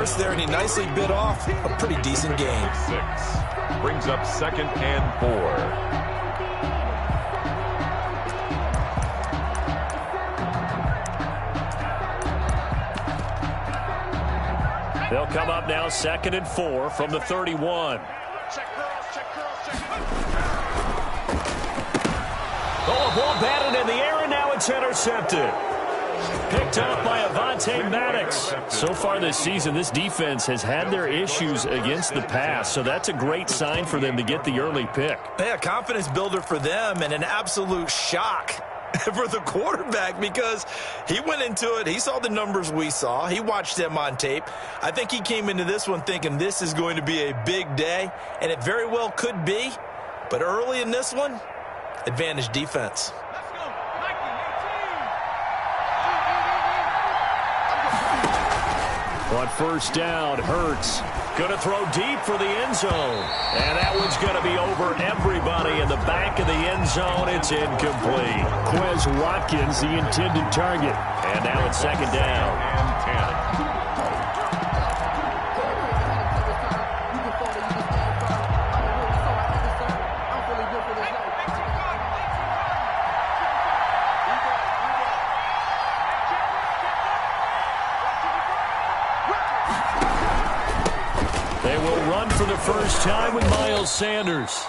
force there, and he nicely bit off a pretty decent gain. 6 brings up 2nd and 4. They'll come up now 2nd and 4 from the 31. Oh, ball batted in the air, and now it's intercepted. Picked up by Avonte Maddox. So far this season, this defense has had their issues against the pass, so that's a great sign for them to get the early pick. Yeah, confidence builder for them and an absolute shock for the quarterback because he went into it. He saw the numbers we saw. He watched them on tape. I think he came into this one thinking this is going to be a big day, and it very well could be. But early in this one, advantage defense. On first down, Hurts going to throw deep for the end zone. And that one's going to be over everybody in the back of the end zone. It's incomplete. Quez Watkins, the intended target. And now it's 2nd down. And 10. For the first time with Miles Sanders.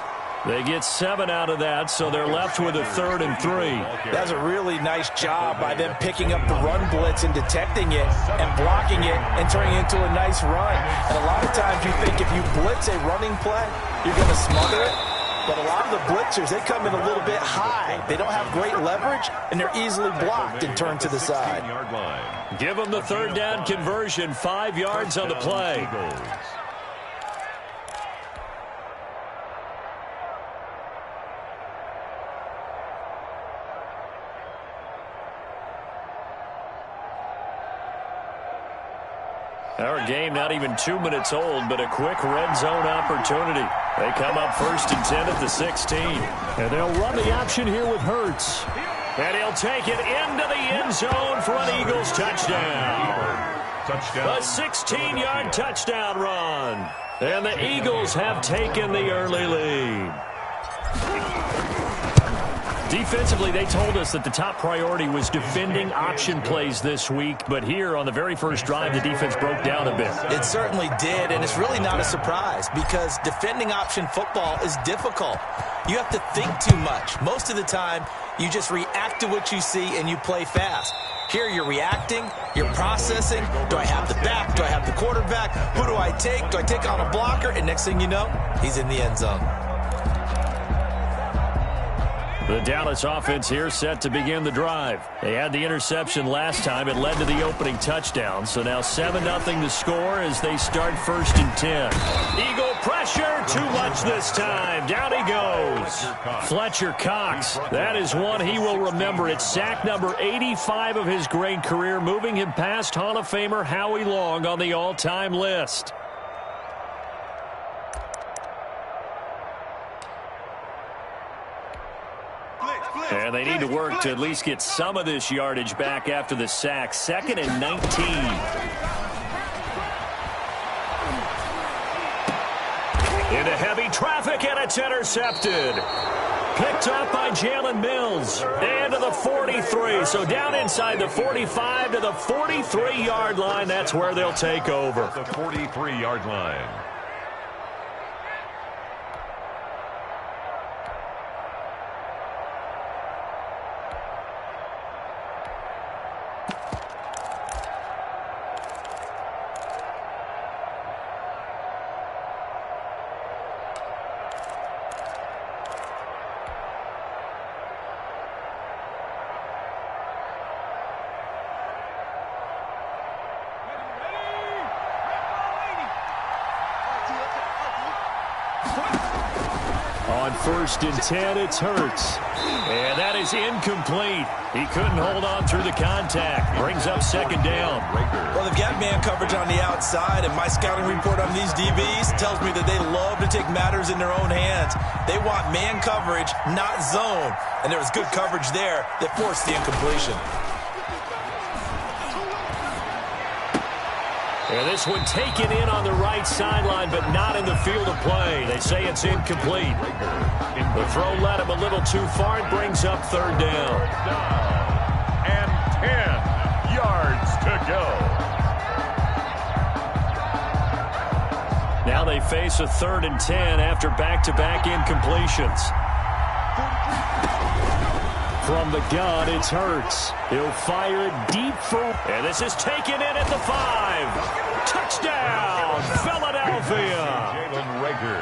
They get 7 out of that, so they're left with a 3rd and 3. That's a really nice job by them picking up the run blitz and detecting it and blocking it and turning it into a nice run. And a lot of times you think if you blitz a running play, you're going to smother it. But a lot of the blitzers, they come in a little bit high. They don't have great leverage, and they're easily blocked and turned to the side. Give them the 3rd down conversion, 5 yards on the play. Our game not even 2 minutes old, but a quick red zone opportunity. They come up 1st and 10 at the 16. And they'll run the option here with Hurts. And he'll take it into the end zone for an Eagles touchdown. A 16-yard touchdown run. And the Eagles have taken the early lead. Defensively, they told us that the top priority was defending option plays this week, but here on the very first drive, the defense broke down a bit. It certainly did, and it's really not a surprise because defending option football is difficult. You have to think too much. Most of the time, you just react to what you see and you play fast. Here you're reacting, you're processing. Do I have the back? Do I have the quarterback? Who do I take? Do I take on a blocker? And next thing you know, he's in the end zone. The Dallas offense here set to begin the drive. They had the interception last time. It led to the opening touchdown. So now 7-0 to score as they start 1st and 10. Eagle pressure, too much this time. Down he goes. Fletcher Cox, that is one he will remember. It's sack number 85 of his great career, moving him past Hall of Famer Howie Long on the all-time list. And they need to work to at least get some of this yardage back after the sack. 2nd and 19. Into heavy traffic, and it's intercepted. Picked up by Jalen Mills. And to the 43. So down inside the 45 to the 43-yard line. That's where they'll take over. The 43-yard line. On 1st and 10, it's Hurts. And that is incomplete. He couldn't hold on through the contact. Brings up 2nd down. Well, they've got man coverage on the outside, and my scouting report on these DBs tells me that they love to take matters in their own hands. They want man coverage, not zone. And there was good coverage there that forced the incompletion. And this one taken in on the right sideline, but not in the field of play. They say it's incomplete. The throw led him a little too far. It brings up third down. And 10 yards to go. Now they face a 3rd and 10 after back-to-back incompletions. From the gun, it's Hurts. He'll fire it deep for... And this is taken in at the 5. Touchdown, Philadelphia.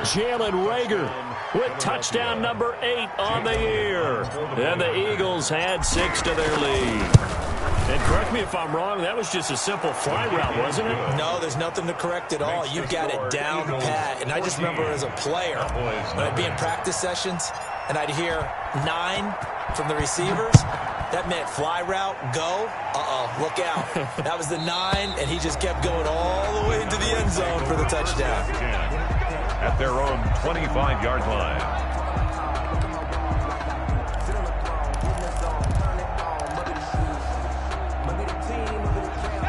Jalen Reagor with touchdown number 8 on the year. And the Eagles had 6 to their lead. And correct me if I'm wrong, that was just a simple fly route, wasn't it? No, there's nothing to correct at all. You've got it down pat. And I just remember as a player, when I'd be in practice sessions, and I'd hear 9 from the receivers, that meant fly route, go, look out. That was the 9, and he just kept going all the way into the end zone for the touchdown. At their own 25-yard line.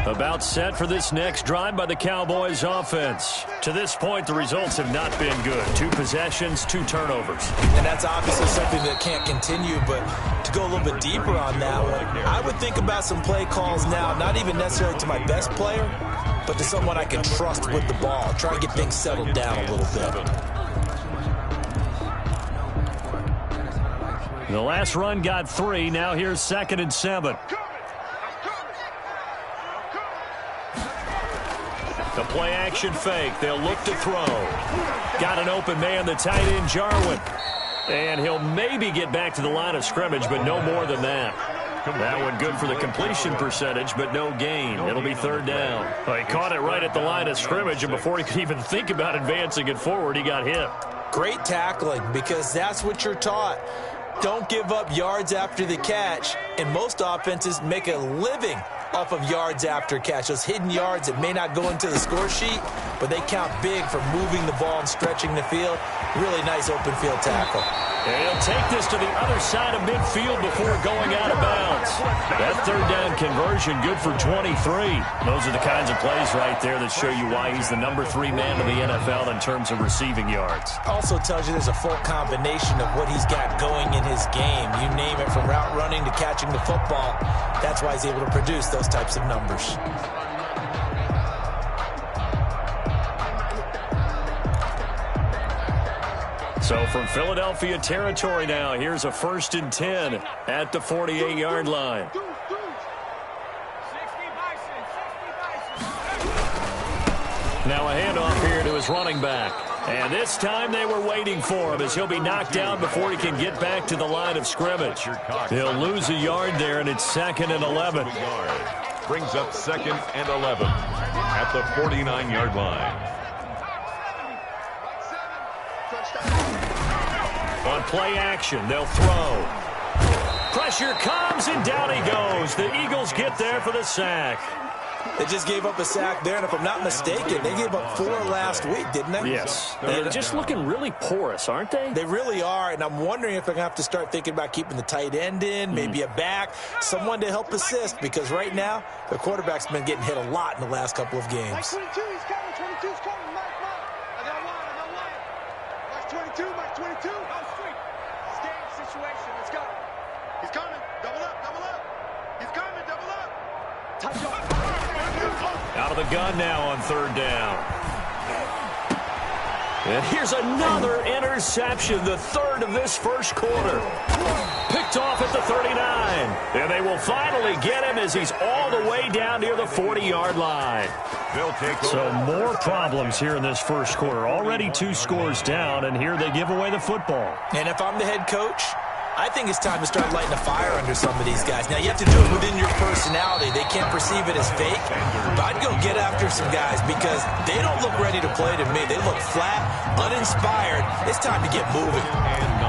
About set for this next drive by the Cowboys offense. To this point, the results have not been good. 2 possessions, 2 turnovers. And that's obviously something that can't continue, but to go a little bit deeper on that one, I would think about some play calls now, not even necessarily to my best player, but to someone I can trust with the ball. Try to get things settled down a little bit. The last run got 3. Now here's 2nd and 7. The play action fake. They'll look to throw. Got an open man, the tight end, Jarwin. And he'll maybe get back to the line of scrimmage, but no more than that. That one good for the completion percentage, but no gain. It'll be 3rd down. Well, he caught it right at the line of scrimmage, and before he could even think about advancing it forward, he got hit. Great tackling, because that's what you're taught. Don't give up yards after the catch, and most offenses make a living off of yards after catch. Those hidden yards that may not go into the score sheet, but they count big for moving the ball and stretching the field. Really nice open field tackle. And he'll take this to the other side of midfield before going out of bounds. That 3rd down conversion good for 23. Those are the kinds of plays right there that show you why he's the number 3 man in the NFL in terms of receiving yards. Also tells you there's a full combination of what he's got going in his game. You name it, from route running to catching the football. That's why he's able to produce those types of numbers. So from Philadelphia territory now, here's a 1st and 10 at the 48-yard line. Now a handoff here to his running back. And this time they were waiting for him as he'll be knocked down before he can get back to the line of scrimmage. He'll lose a yard there, and it's 2nd and 11. Brings up 2nd and 11 at the 49-yard line. On play action, they'll throw. Pressure comes, and down he goes. The Eagles get there for the sack. They just gave up a sack there, and if I'm not mistaken, they gave up 4 last week, didn't they? Yes. They're just looking really porous, aren't they? They really are, and I'm wondering if they're going to have to start thinking about keeping the tight end in, maybe a back, someone to help assist, because right now, the quarterback's been getting hit a lot in the last couple of games. Mike 22, he's coming, 22's coming, Mike. I got one. Mike 22, Mike 22. Go street. It's game situation, let's go. He's coming, double up. He's coming, double up. Touchdown. Out of the gun now on 3rd down. And here's another interception, the 3rd of this first quarter. Picked off at the 39. And they will finally get him as he's all the way down near the 40-yard line. So more problems here in this first quarter. Already 2 scores down, and here they give away the football. And if I'm the head coach, I think it's time to start lighting a fire under some of these guys. Now, you have to do it within your personality. They can't perceive it as fake. But I'd go get after some guys because they don't look ready to play to me. They look flat, uninspired. It's time to get moving. And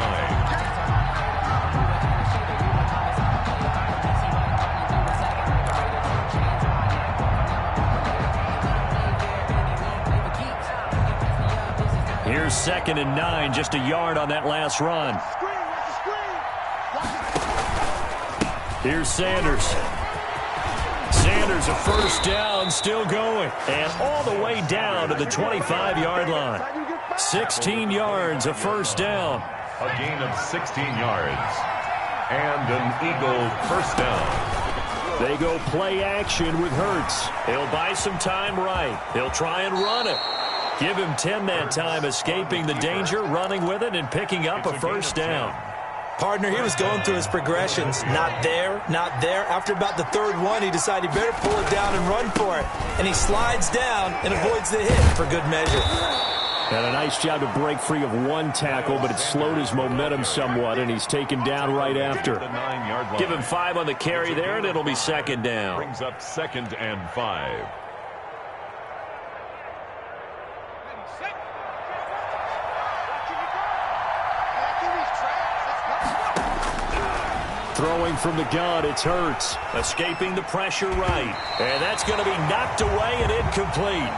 9. Here's 2nd and 9, just a yard on that last run. Here's Sanders. Defenders a first down, still going. And all the way down to the 25-yard line. 16 yards, a first down. A gain of 16 yards. And an Eagle first down. They go play action with Hurts. He'll buy some time right. He'll try and run it. Give him 10 that time, escaping the danger, running with it, and picking up a first down. Partner, he was going through his progressions. Not there, not there. After about the third one, he decided he better pull it down and run for it. And he slides down and avoids the hit for good measure. And a nice job to break free of one tackle, but it slowed his momentum somewhat, and he's taken down right after. Give him 5 on the carry there, and it'll be second down. Brings up 2nd and 5. Throwing from the gun, it's Hurts. Escaping the pressure right. And that's going to be knocked away and incomplete.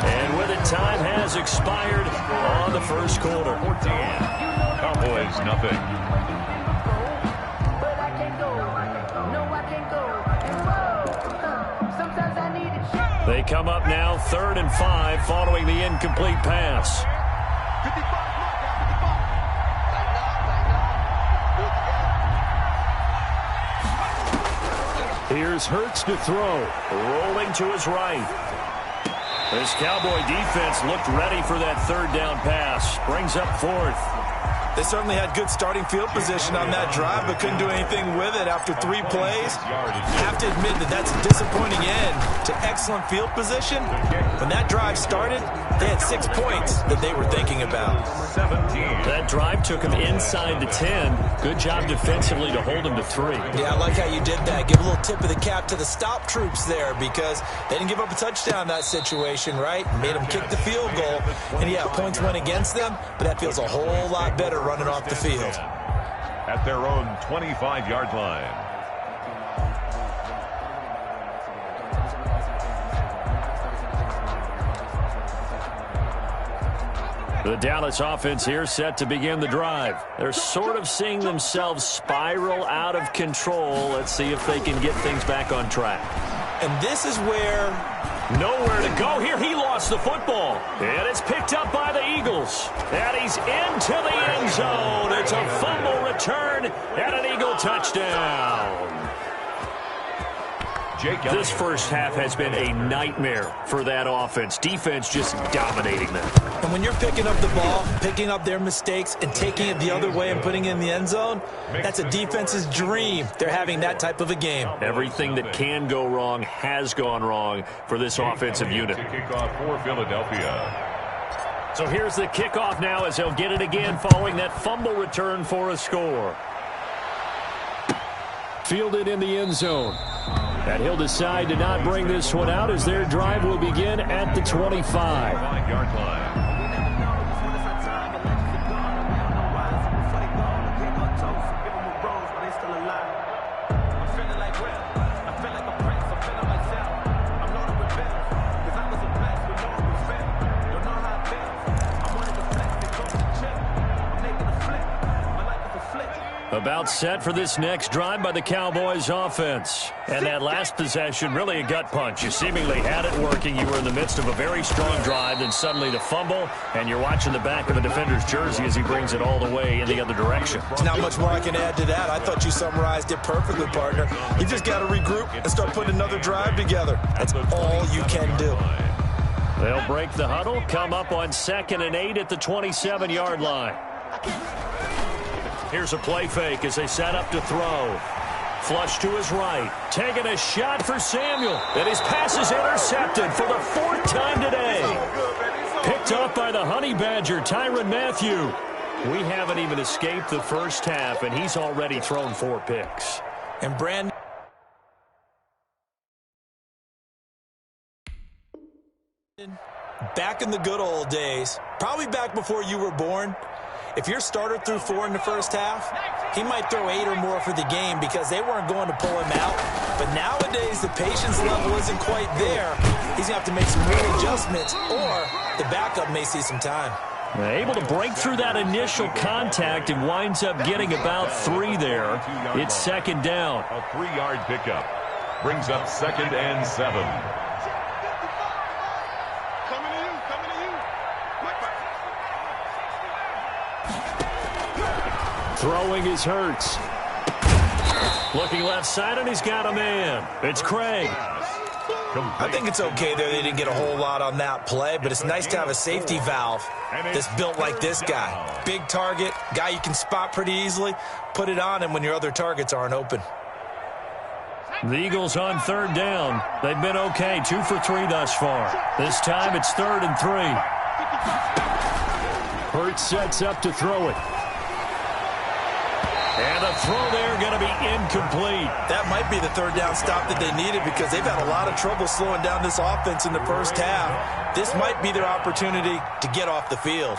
And with it, time has expired on the first quarter. Cowboys, nothing. They come up now 3rd and 5 following the incomplete pass. Here's Hurts to throw. Rolling to his right. This Cowboy defense looked ready for that 3rd down pass. Brings up 4th. They certainly had good starting field position on that drive, but couldn't do anything with it after 3 plays. I have to admit that that's a disappointing end to excellent field position. When that drive started, they had 6 points that they were thinking about. 17. That drive took him inside the 10. Good job defensively to hold him to 3. Yeah, I like how you did that. Give a little tip of the cap to the stop troops there, because they didn't give up a touchdown in that situation, right? Made them kick the field goal. And yeah, points went against them, but that feels a whole lot better running off the field. At their own 25-yard line. The Dallas offense here set to begin the drive. They're sort of seeing themselves spiral out of control. Let's see if they can get things back on track. And this is where... Nowhere to go here. He lost the football. And it's picked up by the Eagles. And he's into the end zone. It's a fumble return and an Eagle touchdown. This first half has been a nightmare for that offense. Defense just dominating them. And when you're picking up the ball, picking up their mistakes, and taking it the other way and putting it in the end zone, that's a defense's dream. They're having that type of a game. Everything that can go wrong has gone wrong for this offensive unit. Kickoff for Philadelphia. So here's the kickoff now as they'll get it again following that fumble return for a score. Fielded in the end zone. And he'll decide to not bring this one out as their drive will begin at the 25. 5-yard line. About set for this next drive by the Cowboys offense. And that last possession, really a gut punch. You seemingly had it working. You were in the midst of a very strong drive, then suddenly the fumble, and you're watching the back of a defender's jersey as he brings it all the way in the other direction. There's not much more I can add to that. I thought you summarized it perfectly, partner. You just got to regroup and start putting another drive together. That's all you can do. They'll break the huddle, come up on 2nd and 8 at the 27-yard line. Here's a play fake as they set up to throw. Flush to his right. Taking a shot for Samuel. And his pass is intercepted for the 4th time today. Picked up by the Honey Badger, Tyrann Mathieu. We haven't even escaped the first half, and he's already thrown 4 picks. And Brandon, back in the good old days, probably back before you were born, if your starter threw 4 in the first half, he might throw 8 or more for the game because they weren't going to pull him out. But nowadays, the patience level isn't quite there. He's going to have to make some real adjustments, or the backup may see some time. Able to break through that initial contact and winds up getting about 3 there. It's 2nd down. A 3-yard pickup. Brings up 2nd and 7. Coming to you, coming to you. Throwing is Hurts. Looking left side, and he's got a man. It's Craig. I think it's okay there. They didn't get a whole lot on that play, but it's nice to have a safety valve that's built like this guy. Big target, guy you can spot pretty easily. Put it on him when your other targets aren't open. The Eagles on 3rd down. They've been okay, 2 for 3 thus far. This time it's 3rd and 3. Hurts sets up to throw it. And the throw there going to be incomplete. That might be the 3rd down stop that they needed because they've had a lot of trouble slowing down this offense in the first half. This might be their opportunity to get off the field.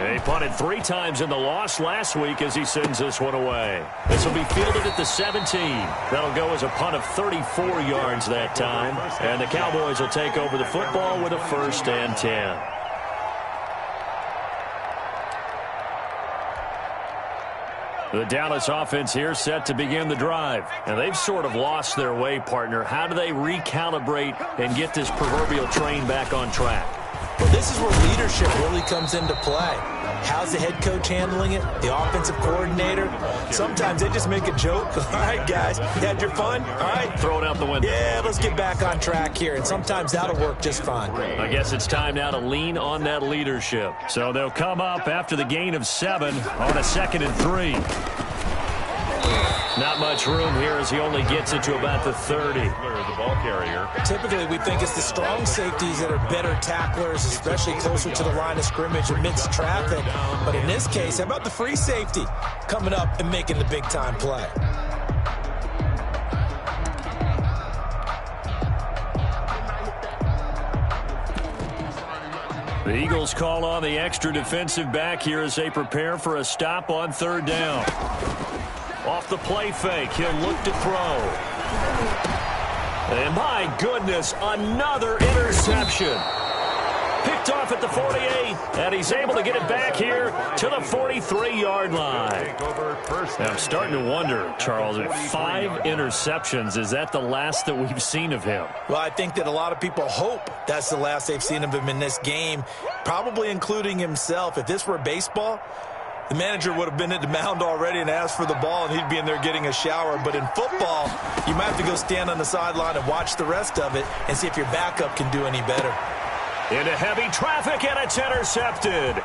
He punted 3 times in the loss last week as he sends this one away. This will be fielded at the 17. That'll go as a punt of 34 yards that time. And the Cowboys will take over the football with a 1st and 10. The Dallas offense here set to begin the drive. And they've sort of lost their way, partner. How do they recalibrate and get this proverbial train back on track? Well, this is where leadership really comes into play. How's the head coach handling it? The offensive coordinator? Sometimes they just make a joke. All right, guys, you had your fun? All right. Throw it out the window. Yeah, let's get back on track here. And sometimes that'll work just fine. I guess it's time now to lean on that leadership. So they'll come up after the gain of 7 on a 2nd and 3. Not much room here as he only gets it to about the 30. The ball carrier. Typically, we think it's the strong safeties that are better tacklers, especially closer to the line of scrimmage amidst traffic. But in this case, how about the free safety coming up and making the big-time play? The Eagles call on the extra defensive back here as they prepare for a stop on 3rd down. Off the play fake, he'll look to throw. And my goodness, another interception. Picked off at the 48, and he's able to get it back here to the 43-yard line. Now, I'm starting to wonder, Charles, at 5 interceptions, is that the last that we've seen of him? Well, I think that a lot of people hope that's the last they've seen of him in this game, probably including himself. If this were baseball, the manager would have been at the mound already and asked for the ball, and he'd be in there getting a shower. But in football, you might have to go stand on the sideline and watch the rest of it and see if your backup can do any better. Into heavy traffic, and it's intercepted.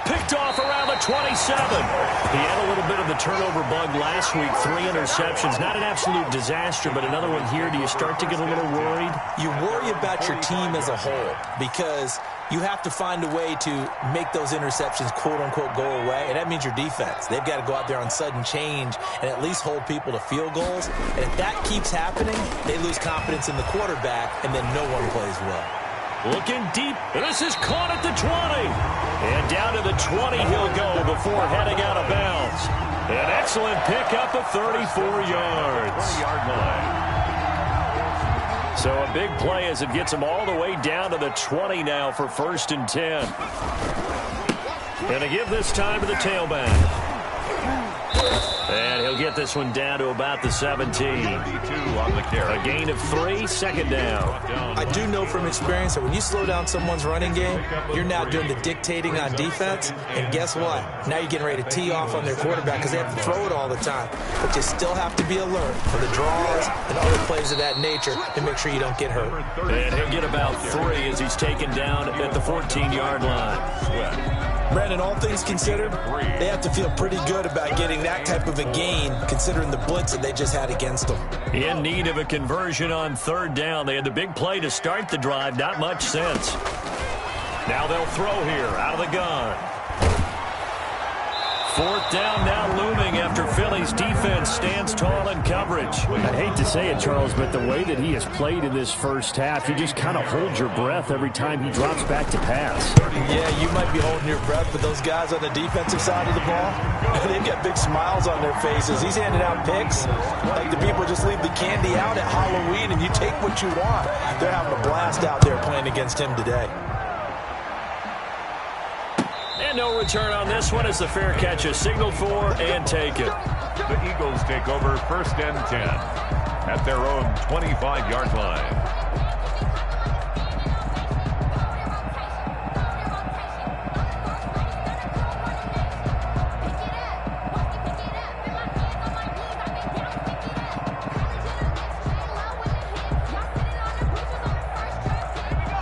Picked off around the 27. He had a little bit of the turnover bug last week. 3 interceptions. Not an absolute disaster, but another one here. Do you start to get a little worried? You worry about your team as a whole because you have to find a way to make those interceptions, quote-unquote, go away, and that means your defense. They've got to go out there on sudden change and at least hold people to field goals. And if that keeps happening, they lose confidence in the quarterback, and then no one plays well. Looking deep. This is caught at the 20. And down to the 20 he'll go before heading out of bounds. An excellent pickup of 34 yards. 40-yard line. So a big play as it gets him all the way down to the 20 now for 1st and 10. Gonna give this time to the tailback. And he'll get this one down to about the 17. A gain of 3, 2nd down. I do know from experience that when you slow down someone's running game, you're now doing the dictating on defense. And guess what? Now you're getting ready to tee off on their quarterback because they have to throw it all the time. But you still have to be alert for the draws and other plays of that nature to make sure you don't get hurt. And he'll get about 3 as he's taken down at the 14-yard line. Brandon, all things considered, they have to feel pretty good about getting that type of a gain considering the blitz that they just had against them. In need of a conversion on 3rd down. They had the big play to start the drive. Not much sense. Now they'll throw here out of the gun. 4th down now looming after Philly's defense stands tall in coverage. I hate to say it, Charles, but the way that he has played in this first half, you just kind of hold your breath every time he drops back to pass. Yeah, you might be holding your breath, but those guys on the defensive side of the ball, they've got big smiles on their faces. He's handing out picks like the people just leave the candy out at Halloween and you take what you want. They're having a blast out there playing against him today. And no return on this one as the fair catch is signaled for and taken. The Eagles take over 1st and 10 at their own 25-yard line.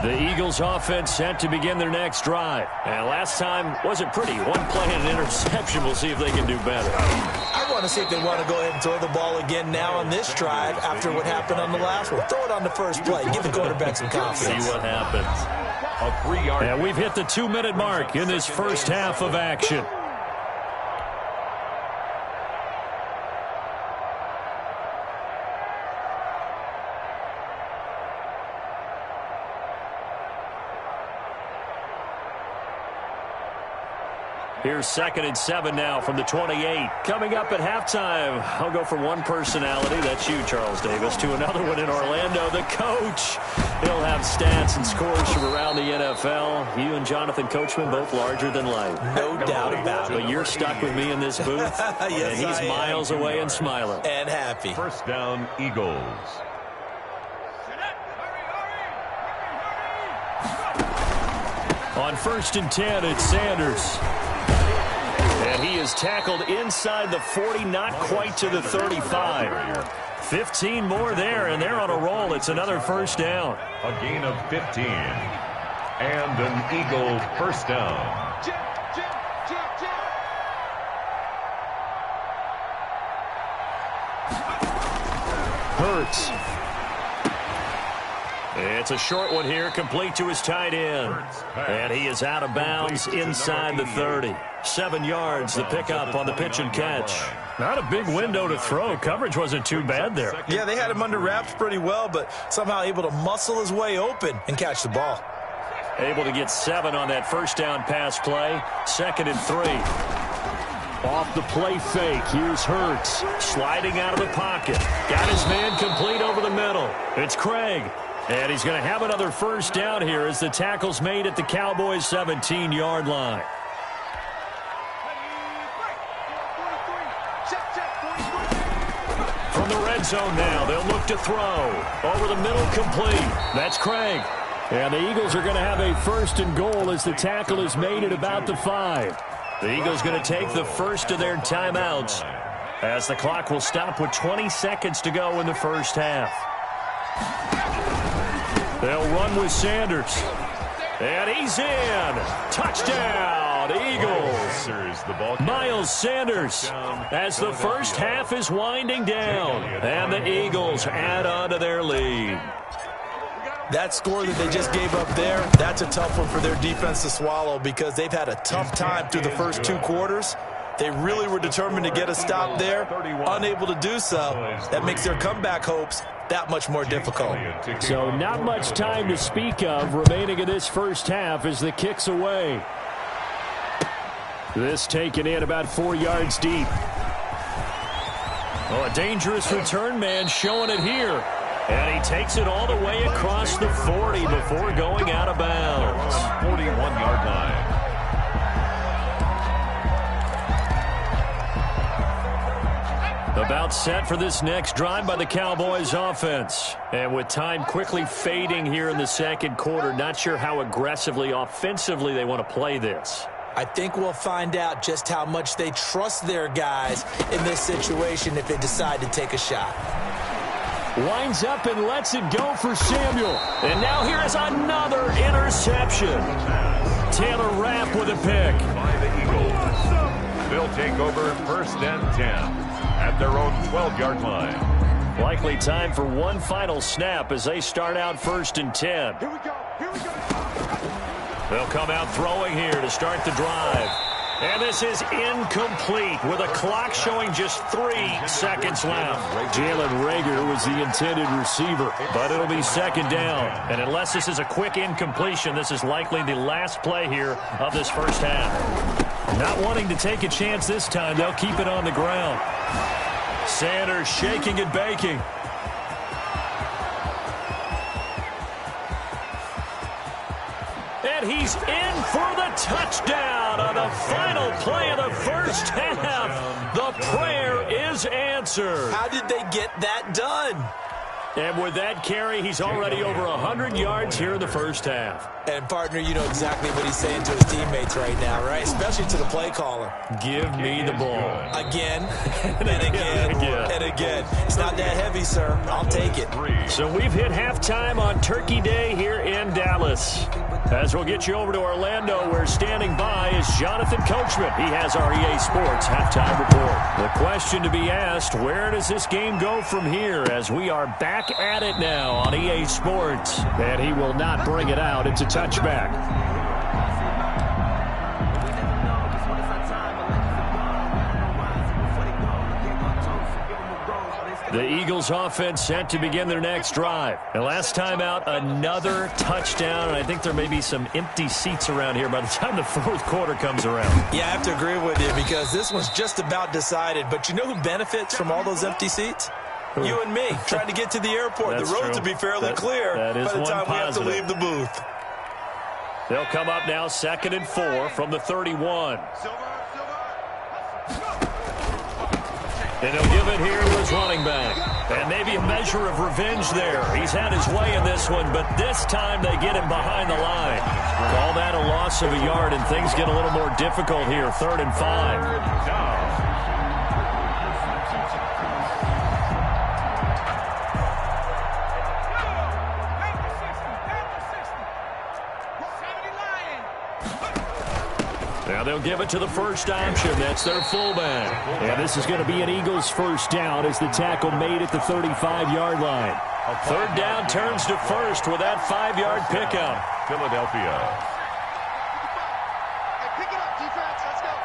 The Eagles offense set to begin their next drive. And last time wasn't pretty. One play and an interception. We'll see if they can do better. I want to see if they want to go ahead and throw the ball again now on this drive after what happened on the last one. Throw it on the first play. Give the quarterback some confidence. See what happens. A 3-yard. And we've hit the 2-minute mark in this first half of action. Here's 2nd and 7 now from the 28. Coming up at halftime, I'll go from one personality, that's you, Charles Davis, to another one in Orlando, the coach. He'll have stats and scores from around the NFL. You and Jonathan Coachman, both larger than life. No doubt about it. But you're stuck with me in this booth, yes, and he's miles away and smiling. And happy. 1st down, Eagles. On 1st and 10, it's Sanders. And he is tackled inside the 40, not quite to the 35. 15 more there, and they're on a roll. It's another 1st down. A gain of 15. And an Eagle 1st down. Hurts. It's a short one here, complete to his tight end. And he is out of bounds inside the 30. 7 yards, the pickup on the pitch and catch. Not a big window to throw. Coverage wasn't too bad there. Yeah, they had him under wraps pretty well, but somehow able to muscle his way open and catch the ball. Able to get 7 on that 1st down pass play. 2nd and 3. Off the play fake, here's Hurts. Sliding out of the pocket. Got his man complete over the middle. It's Craig. And he's going to have another 1st down here as the tackle's made at the Cowboys' 17-yard line. From the red zone now, they'll look to throw. Over the middle, complete. That's Craig. And the Eagles are going to have a 1st and goal as the tackle is made at about the 5. The Eagles going to take the first of their timeouts as the clock will stop with 20 seconds to go in the first half. They'll run with Sanders. And he's in. Touchdown, Eagles. Miles Sanders as the first half is winding down. And the Eagles add on to their lead. That score that they just gave up there, that's a tough one for their defense to swallow because they've had a tough time through the first 2 quarters. They really were determined to get a stop there, unable to do so. That makes their comeback hopes that much more difficult. So not much time to speak of remaining in this first half as the kick's away. This taken in about 4 yards deep. Oh, a dangerous return man showing it here. And he takes it all the way across the 40 before going out of bounds. 41-yard line. About set for this next drive by the Cowboys offense. And with time quickly fading here in the second quarter, not sure how aggressively, offensively they want to play this. I think we'll find out just how much they trust their guys in this situation if they decide to take a shot. Winds up and lets it go for Samuel. And now here is another interception. Taylor Rapp with a pick. By the Eagles. They'll take over 1st and 10 at their own 12-yard line. Likely time for one final snap as they start out 1st and 10. Here we go. Here we go. They'll come out throwing here to start the drive. And this is incomplete with a clock showing just 3 seconds left. Jalen Reagor was the intended receiver. But it'll be 2nd down. And unless this is a quick incompletion, this is likely the last play here of this first half. Not wanting to take a chance this time, they'll keep it on the ground. Sanders shaking and baking. And he's in for the touchdown on the final play of the first half. The prayer is answered. How did they get that done? And with that carry, he's already over 100 yards here in the first half. And, partner, you know exactly what he's saying to his teammates right now, right? Especially to the play caller. Give me the ball. Again, and again, and again. It's not that heavy, sir. I'll take it. So we've hit halftime on Turkey Day here in Dallas. As we'll get you over to Orlando, where standing by is Jonathan Coachman. He has our EA Sports halftime report. The question to be asked, where does this game go from here as we are back at it now on EA Sports? And he will not bring it out. It's a touchback. The Eagles offense set to begin their next drive. And last time out, another touchdown. And I think there may be some empty seats around here by the time the fourth quarter comes around. Yeah, I have to agree with you because this one's just about decided. But you know who benefits from all those empty seats? You and me, trying to get to the airport. The roads will be fairly clear by the time we have to leave the booth. They'll come up now 2nd and 4 from the 31. And they'll give it here to his running back. And maybe a measure of revenge there. He's had his way in this one, but this time they get him behind the line. Call that a loss of a yard, and things get a little more difficult here. 3rd and 5. Now they'll give it to the first option. That's their fullback. And this is going to be an Eagles first down as the tackle made at the 35-yard line. 3rd down turns to first with that 5-yard pickup. Philadelphia. Pick it up, defense. Let's go.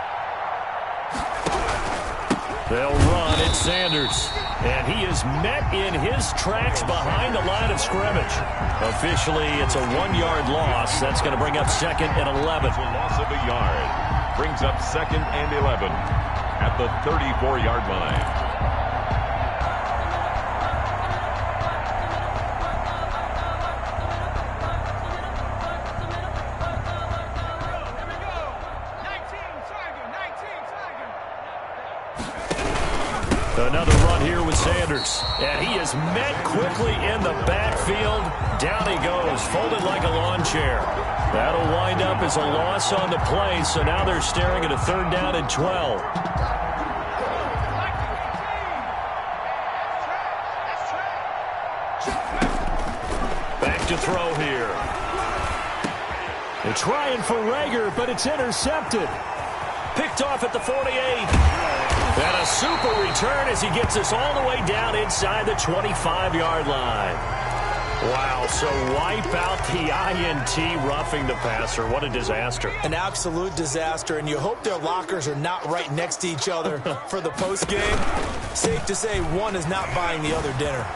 They'll run. It's Sanders. And he is met in his tracks behind the line of scrimmage. Officially, it's a 1-yard loss. That's going to bring up 2nd and 11. A loss of a yard. Brings up 2nd and 11 at the 34-yard line. Another run here with Sanders. And he is met quickly in the backfield. Down he goes, folded like a lawn chair. That'll wind up as a loss on the play, so now they're staring at a 3rd down and 12. Back to throw here. They're trying for Reagor, but it's intercepted. Picked off at the 48. And a super return as he gets us all the way down inside the 25-yard line. Wow, so wipe out the INT roughing the passer. What a disaster. An absolute disaster, and you hope their lockers are not right next to each other for the postgame. Safe to say one is not buying the other dinner.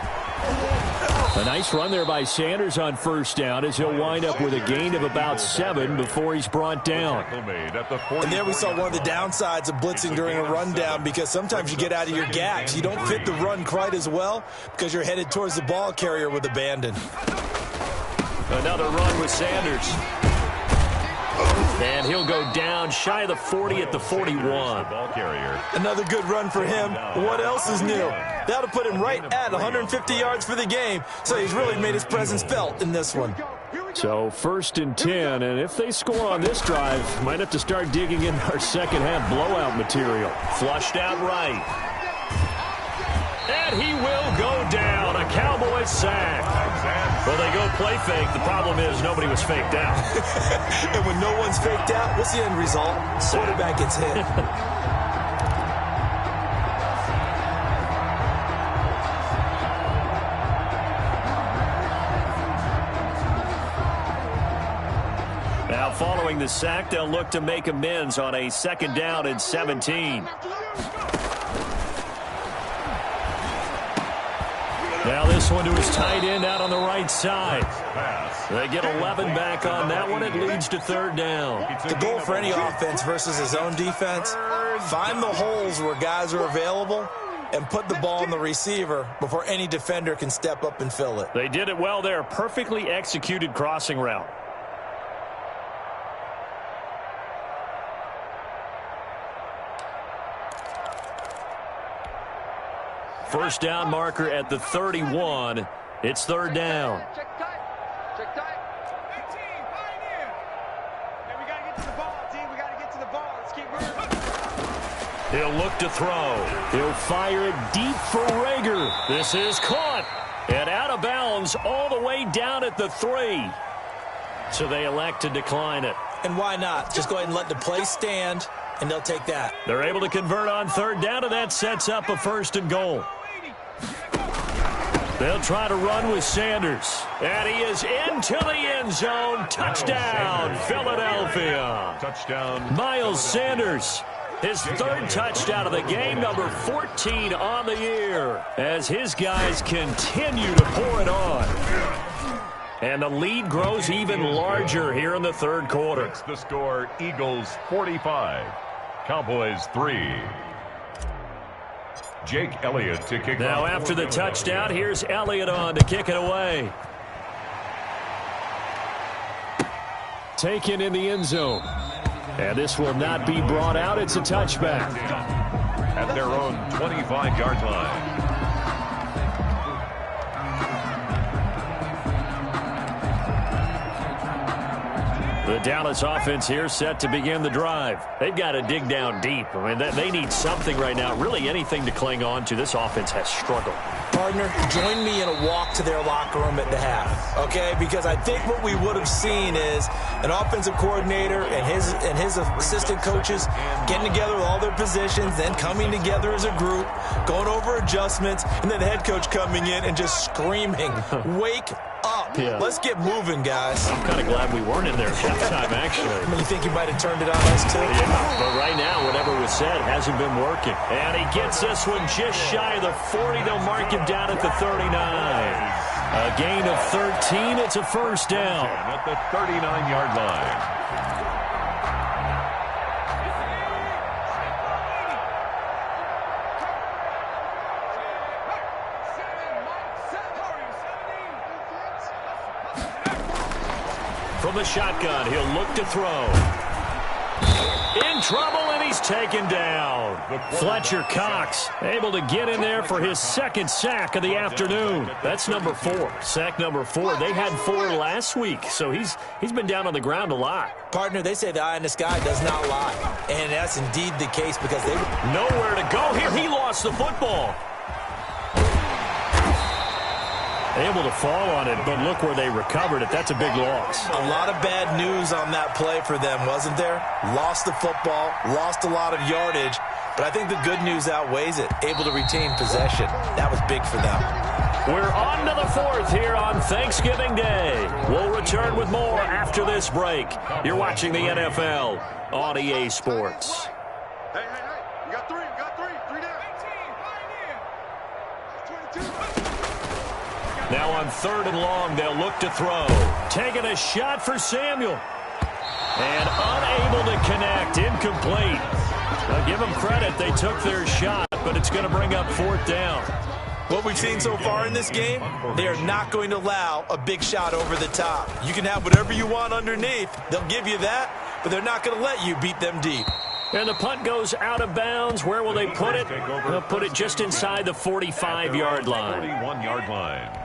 A nice run there by Sanders on first down as he'll wind up with a gain of about 7 before he's brought down. And there we saw one of the downsides of blitzing during a rundown because sometimes you get out of your gaps. You don't fit the run quite as well because you're headed towards the ball carrier with abandon. Another run with Sanders. And he'll go down shy of the 40 at the 41. Ball carrier. Another good run for him. What else is new? That'll put him right at 150 yards for the game. So he's really made his presence felt in this one. So 1st and 10, and if they score on this drive, might have to start digging in our second half blowout material. Flushed out right. And he will go down. A Cowboys sack. Well, they go play fake. The problem is nobody was faked out. And when no one's faked out, what's the end result? Quarterback gets hit. Now, following the sack, they'll look to make amends on a 2nd down and 17. Now this one to his tight end out on the right side. They get 11 back on that one. It leads to 3rd down. The goal for any offense versus his own defense, find the holes where guys are available and put the ball on the receiver before any defender can step up and fill it. They did it well there. Perfectly executed crossing route. first down marker at the 31. It's third down. Check tight. Check tight. Hey, we got to get to the ball, team. We got to get to the ball. Let's keep moving. He'll look to throw. He'll fire it deep for Rager. This is caught. And out of bounds all the way down at the 3. So they elect to decline it. And why not? Just go ahead and let the play stand, and they'll take that. They're able to convert on third down, and that sets up a first and goal. They'll try to run with Sanders. And he is into the end zone. Touchdown, Philadelphia. Touchdown. Miles Sanders. His third touchdown of the game, number 14 on the year, as his guys continue to pour it on. And the lead grows even larger here in the third quarter. It's the score, Eagles 45, Cowboys 3. Jake Elliott to kick Now off. after the touchdown, here's Elliott on to kick it away. Taken in the end zone. And this will not be brought out. It's a touchback. At their own 25-yard line. The Dallas offense here set to begin the drive. They've got to dig down deep. I mean, they need something right now, really anything to cling on to. This offense has struggled. Partner, join me in a walk to their locker room at the half, okay? Because I think what we would have seen is an offensive coordinator and his assistant coaches getting together with all their positions, then coming together as a group, going over adjustments, and then the head coach coming in and just screaming, "Wake up. Yeah. Let's get moving, guys." I'm kind of glad we weren't in there at halftime, actually. I mean, you think you might have turned it on us, too? Yeah, but right now, whatever was said hasn't been working. And he gets this one just shy of the 40. They'll mark him down at the 39. A gain of 13. It's a first down. At the 39-yard line. From the shotgun, he'll look to throw. In trouble, and he's taken down. Fletcher Cox able to get in there for his second sack of the afternoon. That's number 4. Sack number 4. They had 4 last week, so he's been down on the ground a lot. Partner, they say the eye in the sky does not lie. And that's indeed the case because they Nowhere to go here. He lost the football. Able to fall on it, but look where they recovered it. That's a big loss. A lot of bad news on that play for them, wasn't there? Lost the football, lost a lot of yardage, but I think the good news outweighs it. Able to retain possession. That was big for them. We're on to the 4th here on Thanksgiving Day. We'll return with more after this break. You're watching the NFL on EA Sports. Hey. You got 3. You got 3. 3 down. 22. Now on 3rd and long, they'll look to throw. Taking a shot for Samuel. And unable to connect. Incomplete. Now give them credit. They took their shot, but it's going to bring up 4th down. What we've seen so far in this game, they are not going to allow a big shot over the top. You can have whatever you want underneath. They'll give you that, but they're not going to let you beat them deep. And the punt goes out of bounds. Where will they put it? They'll put it just inside the 45-yard line. 41-yard line.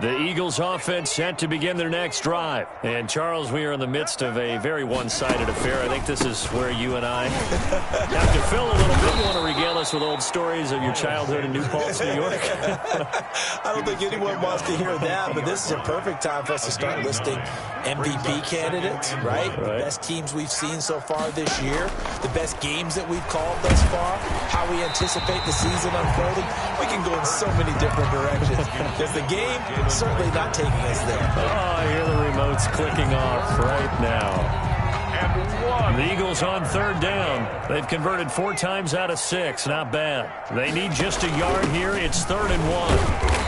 The Eagles offense set to begin their next drive. And, Charles, we are in the midst of a very one-sided affair. I think this is where you and I have to fill a little bit. You want to regale us with old stories of your childhood in New Paltz, New York? I don't think anyone wants to hear that, but this is a perfect time for us to start listing MVP candidates, right? The best teams we've seen so far this year, the best games that we've called thus far, how we anticipate the season unfolding. We can go in so many different directions because the game certainly not taking us there. Oh, I hear the remotes clicking off right now. The Eagles on 3rd down. They've converted 4 times out of 6. Not bad. They need just a yard here. It's 3rd and 1.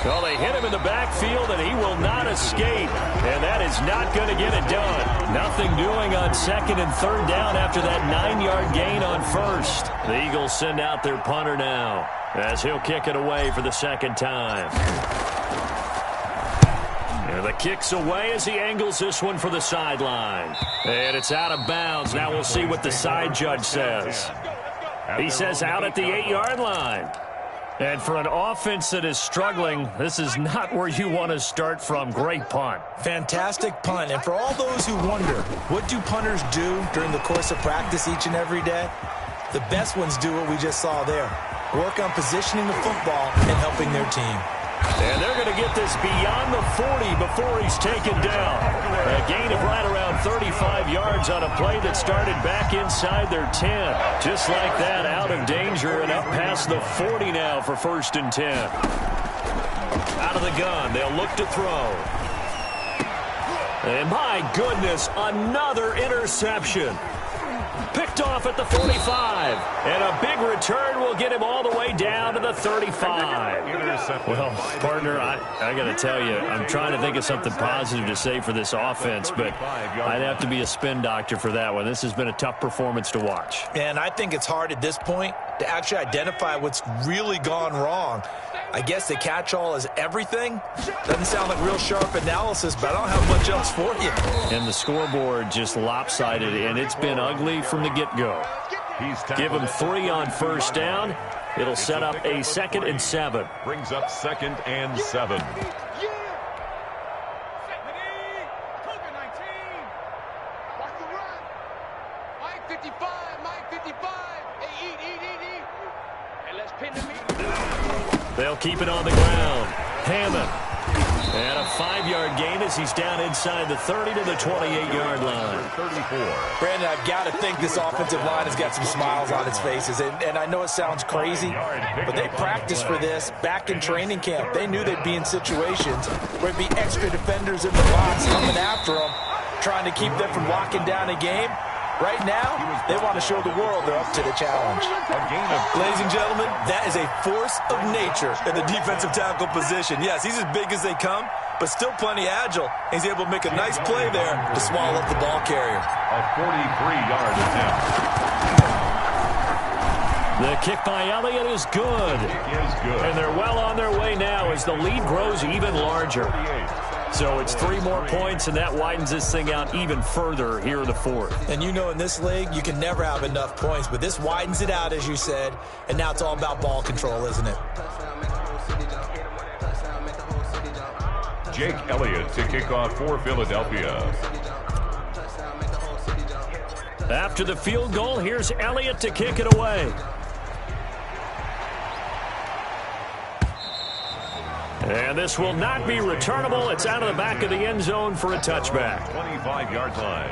Well, they hit him in the backfield, and he will not escape. And that is not going to get it done. Nothing doing on 2nd and 3rd down after that 9-yard gain on 1st. The Eagles send out their punter now as he'll kick it away for the 2nd time. And The kick's away as he angles this one for the sideline. And it's out of bounds. Now we'll see what the side judge says. He says out at the 8-yard line. And for an offense that is struggling, this is not where you want to start from. Great punt. Fantastic punt. And for all those who wonder, what do punters do during the course of practice each and every day? The best ones do what we just saw there. Work on positioning the football and helping their team. And they're going to get this beyond the 40 before he's taken down. A gain of right around 35 yards on a play that started back inside their 10. Just like that, out of danger and up past the 40 now for 1st and 10. Out of the gun, they'll look to throw. And my goodness, another interception. Picked off at the 45. And a big return will get him all the way down to the 35. Well, partner, I got to tell you, I'm trying to think of something positive to say for this offense, but I'd have to be a spin doctor for that one. This has been a tough performance to watch. And I think it's hard at this point to actually identify what's really gone wrong. I guess the catch-all is everything. Doesn't sound like real sharp analysis, but I don't have much else for you. And the scoreboard just lopsided, and it's been ugly from the get-go. Give him 3 on 1st down. It'll set up a 2nd and 7. Brings up 2nd and 7. They'll keep it on the ground. Hammond. And a 5-yard gain as he's down inside the 30 to the 28-yard line. 34. Brandon, I've got to think this offensive line has got some smiles on its faces. And I know it sounds crazy, but they practiced for this back in training camp. They knew they'd be in situations where it'd be extra defenders in the box coming after them, trying to keep them from locking down a game. Right now, they want to show the world they're up to the challenge. Ladies and gentlemen, that is a force of nature in the defensive tackle position. Yes, he's as big as they come, but still plenty agile. He's able to make a nice play there to swallow up the ball carrier. A 43-yard attempt. The kick by Elliott is good. And they're well on their way now as the lead grows even larger. So it's 3 more points, and that widens this thing out even further here in the 4th. And you know in this league, you can never have enough points, but this widens it out, as you said, and now it's all about ball control, isn't it? Jake Elliott to kick off for Philadelphia. After the field goal, here's Elliott to kick it away. And this will not be returnable. It's out of the back of the end zone for a touchback. 25-yard line.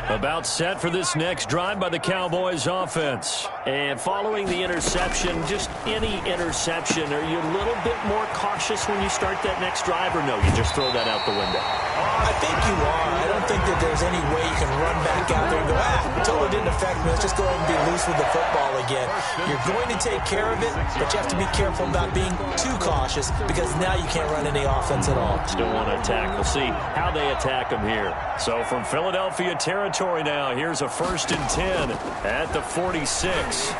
About set for this next drive by the Cowboys offense. And following the interception, just any interception, are you a little bit more cautious when you start that next drive, or no, you just throw that out the window? I think you are. I don't think that there's any way you can run back out there and go, totally didn't affect me. Let's just go ahead and be loose with the football again. You're going to take care of it, but you have to be careful about being too cautious because now you can't run any offense at all. Still want to attack. We'll see how they attack them here. So from Philadelphia territory now, here's a 1st and 10 at the 46.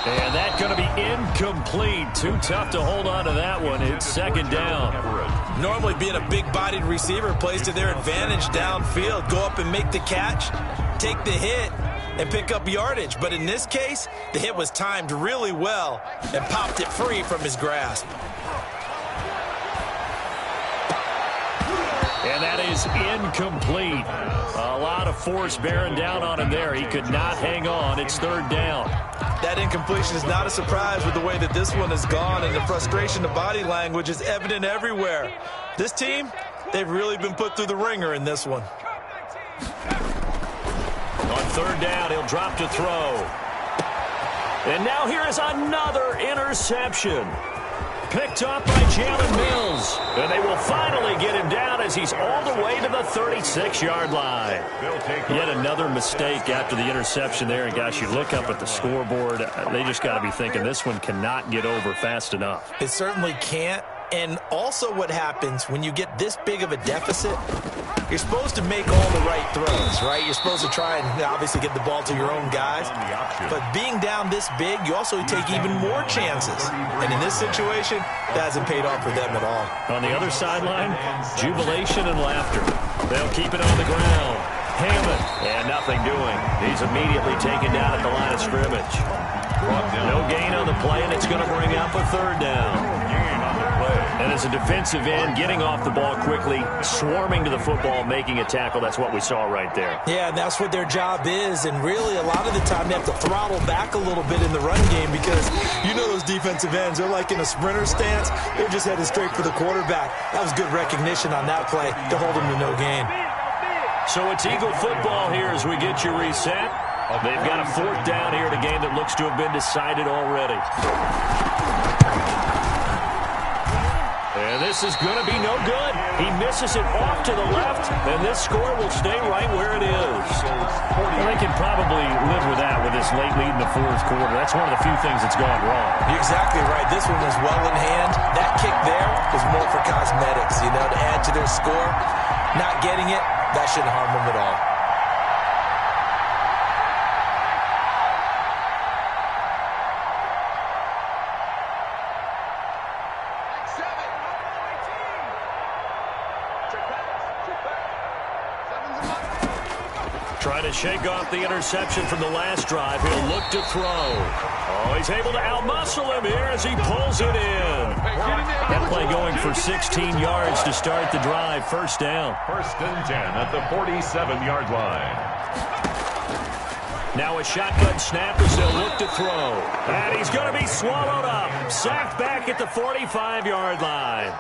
And that's going to be incomplete. Too tough to hold on to that one. It's 2nd down. Normally being a big-bodied receiver plays to their advantage downfield. Go up and make the catch, take the hit, and pick up yardage. But in this case, the hit was timed really well and popped it free from his grasp. And that is incomplete. A lot of force bearing down on him there. He could not hang on. It's 3rd down. That incompletion is not a surprise with the way that this one has gone, and the frustration of body language is evident everywhere. This team, they've really been put through the ringer in this one. On 3rd down, he'll drop to throw. And now here is another interception. Picked up by Jalen Mills. And they will finally get him down as he's all the way to the 36-yard line. Yet another mistake after the interception there. And, gosh, you look up at the scoreboard. They just got to be thinking this one cannot get over fast enough. It certainly can't. And also what happens when you get this big of a deficit, you're supposed to make all the right throws, right? You're supposed to try and obviously get the ball to your own guys. But being down this big, you also take even more chances. And in this situation, that hasn't paid off for them at all. On the other sideline, jubilation and laughter. They'll keep it on the ground. Hammond, and nothing doing. He's immediately taken down at the line of scrimmage. No gain on the play, and it's going to bring up a third down. And as a defensive end, getting off the ball quickly, swarming to the football, making a tackle, that's what we saw right there. Yeah, and that's what their job is. And really, a lot of the time, they have to throttle back a little bit in the run game because you know those defensive ends, they're like in a sprinter stance. They're just headed straight for the quarterback. That was good recognition on that play to hold them to no gain. So it's Eagle football here as we get you reset. They've got a fourth down here in a game that looks to have been decided already. And this is going to be no good. He misses it off to the left, and this score will stay right where it is. Well, they can probably live with that with this late lead in the fourth quarter. That's one of the few things that's gone wrong. You're exactly right. This one was well in hand. That kick there was more for cosmetics, to add to their score. Not getting it, that shouldn't harm them at all. Trying to shake off the interception from the last drive. He'll look to throw. Oh, he's able to outmuscle him here as he pulls it in. That play going for 16 yards to start the drive. First down. First and 10 at the 47-yard line. Now a shotgun snap as they'll look to throw. And he's going to be swallowed up. Sacked back at the 45-yard line.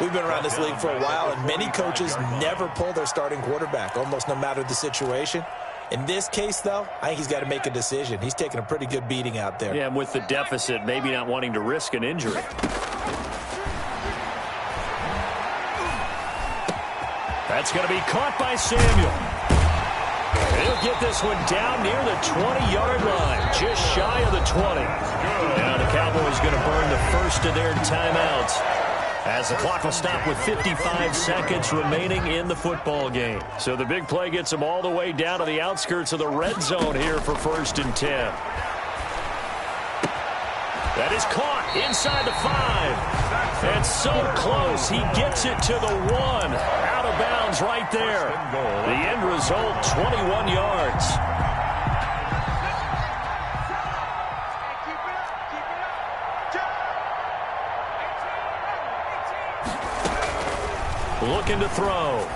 We've been around this league for a while, and many coaches never pull their starting quarterback, almost no matter the situation. In this case, though, I think he's got to make a decision. He's taking a pretty good beating out there. Yeah, and with the deficit, maybe not wanting to risk an injury. That's going to be caught by Samuel. He'll get this one down near the 20-yard line, just shy of the 20. Now the Cowboys going to burn the first of their timeouts, as the clock will stop with 55 seconds remaining in the football game. So the big play gets them all the way down to the outskirts of the red zone here for first and 10. That is caught inside the 5. And so close, he gets it to the 1. Out of bounds right there. The end result, 21 yards. Looking to throw.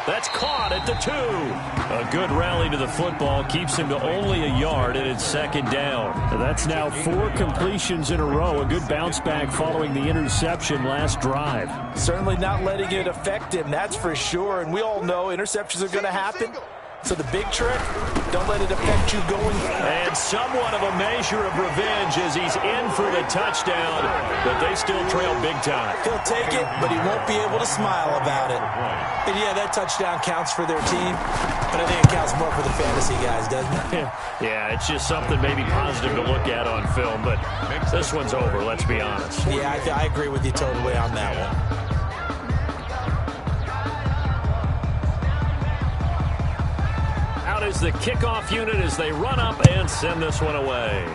That's caught at the 2. A good rally to the football keeps him to only a yard, and it's second down. That's now 4 completions in a row. A good bounce back following the interception last drive. Certainly not letting it affect him, that's for sure. And we all know interceptions are going to happen. So the big trick, don't let it affect you going. And somewhat of a measure of revenge as he's in for the touchdown, but they still trail big time. He'll take it, but he won't be able to smile about it. And yeah, that touchdown counts for their team, but I think it counts more for the fantasy guys, doesn't it? Yeah, it's just something maybe positive to look at on film, but this one's over, let's be honest. Yeah, I agree with you totally on that one. Is the kickoff unit as they run up and send this one away.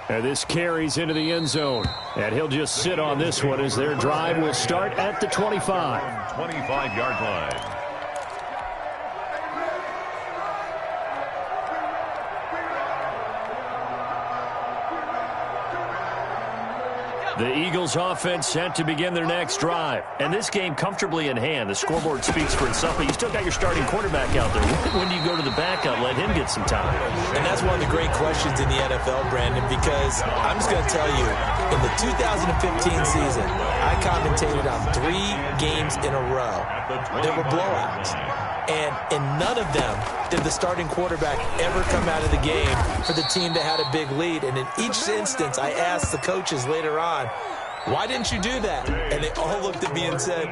And this carries into the end zone. And he'll just sit on this one as their drive will start at the 25. 25-yard line. The Eagles offense set to begin their next drive. And this game comfortably in hand. The scoreboard speaks for itself, but you still got your starting quarterback out there. When do you go to the backup, let him get some time? And that's one of the great questions in the NFL, Brandon, because I'm just going to tell you, in the 2015 season, I commentated on 3 games in a row. There were blowouts. And in none of them did the starting quarterback ever come out of the game for the team that had a big lead. And in each instance, I asked the coaches later on, why didn't you do that? And they all looked at me and said,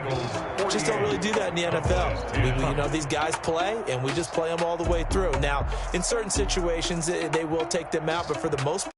just don't really do that in the NFL. These guys play, and we just play them all the way through. Now, in certain situations, they will take them out, but for the most part,